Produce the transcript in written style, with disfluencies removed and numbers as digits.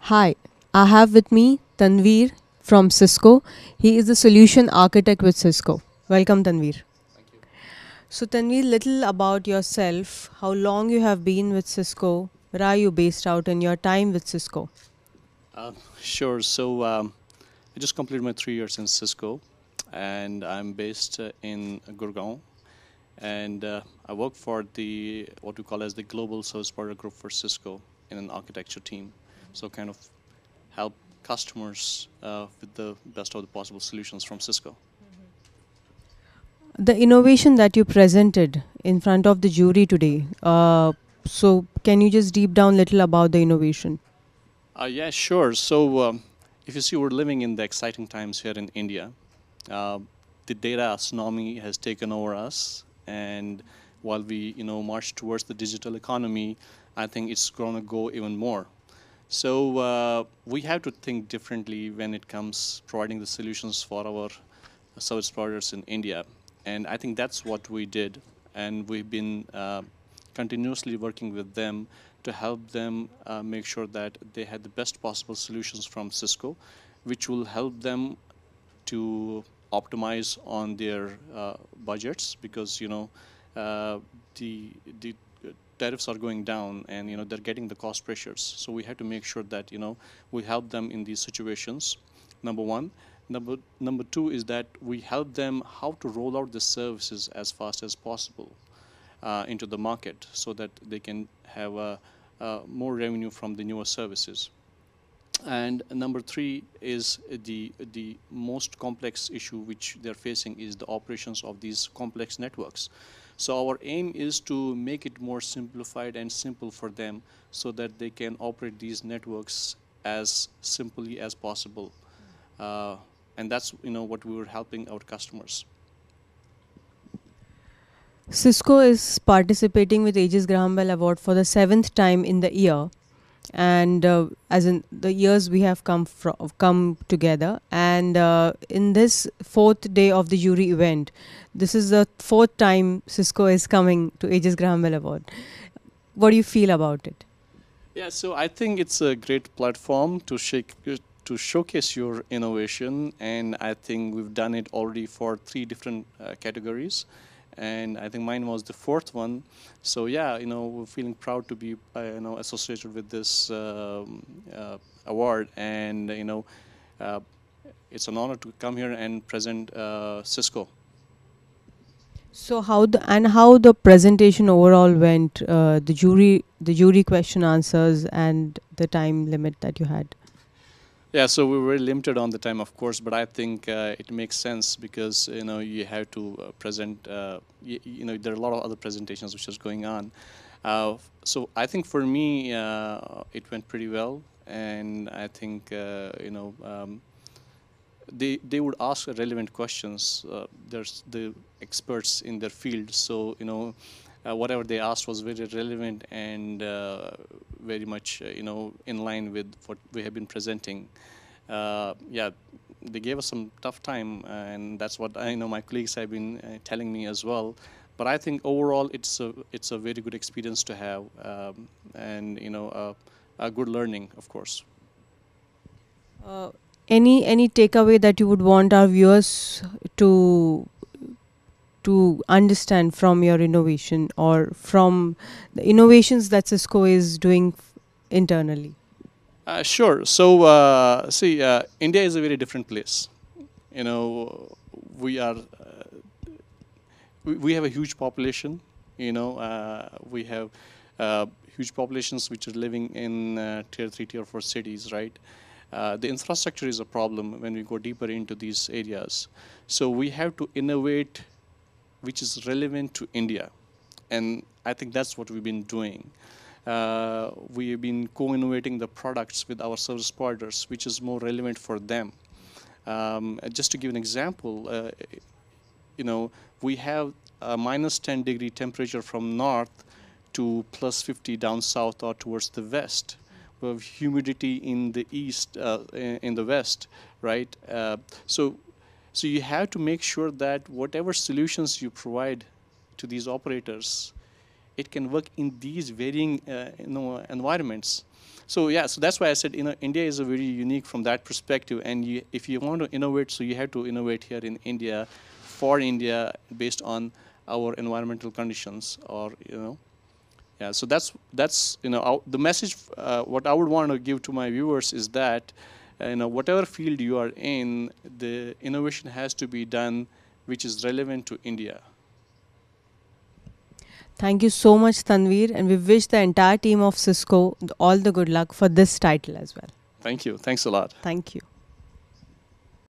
Hi, I have with me Tanveer from Cisco. He is the solution architect with Cisco. Welcome, Tanveer. So, Tanveer, little about yourself. How long you have been with Cisco? Where are you based out in your time with Cisco? Uh, sure. I just completed my 3 years in Cisco, and I'm based in Gurgaon. And I work for the what we call as the global service provider group for Cisco in an architecture team. So kind of help customers with the best of the possible solutions from Cisco. The innovation that you presented in front of the jury today. So, can you just deep down little about the innovation? Yeah, sure. If you see, we're living in the exciting times here in India. Uh, the data tsunami has taken over us, and while we, march towards the digital economy, I think it's going to go even more. We have to think differently when it comes providing the solutions for our service providers in India, and I think that's what we did, and we've been continuously working with them to help them make sure that they had the best possible solutions from Cisco, which will help them to optimize on their budgets because uh, the tariffs are going down and they're getting the cost pressures. So we have to make sure that we help them in these situations. Number one. Number two is that we help them how to roll out the services as fast as possible into the market so that they can have more revenue from the newer services. And number three is the most complex issue which they're facing is the operations of these complex networks. So our aim is to make it more simplified and simple for them so that they can operate these networks as simply as possible. Uh, and that's what we were helping our customers. Cisco is participating with Aegis Graham Bell Award for the seventh time in the year, and as in the years we have come together, and in this fourth day of the jury event, this is the fourth time Cisco is coming to Aegis Graham Bell Award. What do you feel about it? Yeah, so I think it's a great platform to showcase your innovation, and I think we've done it already for three different categories, and I think mine was the fourth one. So yeah, we're feeling proud to be associated with this award, and uh, it's an honor to come here and present Cisco. So how the presentation overall went, the jury question answers and the time limit that you had? Yeah, so we were very limited on the time, of course, but I think it makes sense because you have to present. There are a lot of other presentations which is going on. So I think for me, it went pretty well, and I think they would ask relevant questions. There's the experts in their field, so whatever they asked was very relevant and very much in line with what we have been presenting. Yeah, they gave us some tough time, and that's what I know my colleagues have been telling me as well. But I think overall it's a very good experience to have, and a good learning, of course. Uh, any takeaway that you would want our viewers to to understand from your innovation or from the innovations that Cisco is doing internally? Sure. See, India is a very different place. You know, we are we have a huge population. We have huge populations which are living in tier three, tier four cities, right? The infrastructure is a problem when we go deeper into these areas. So we have to innovate, which is relevant to India, and I think that's what we've been doing. We have been co-innovating the products with our service providers, which is more relevant for them. Just to give an example, we have a minus 10-degree temperature from north to plus 50 down south or towards the west. We have humidity in the east, in the west, right? So you have to make sure that whatever solutions you provide to these operators, it can work in these varying environments. So yeah, so that's why I said India is a very unique from that perspective. And if you want to innovate, so you have to innovate here in India, for India, based on our environmental conditions, or yeah. So that's the message. What I would want to give to my viewers is that whatever field you are in, the innovation has to be done which is relevant to India. Thank you so much, Tanveer, and we wish the entire team of Cisco all the good luck for this title as well. Thank you. Thanks a lot. Thank you.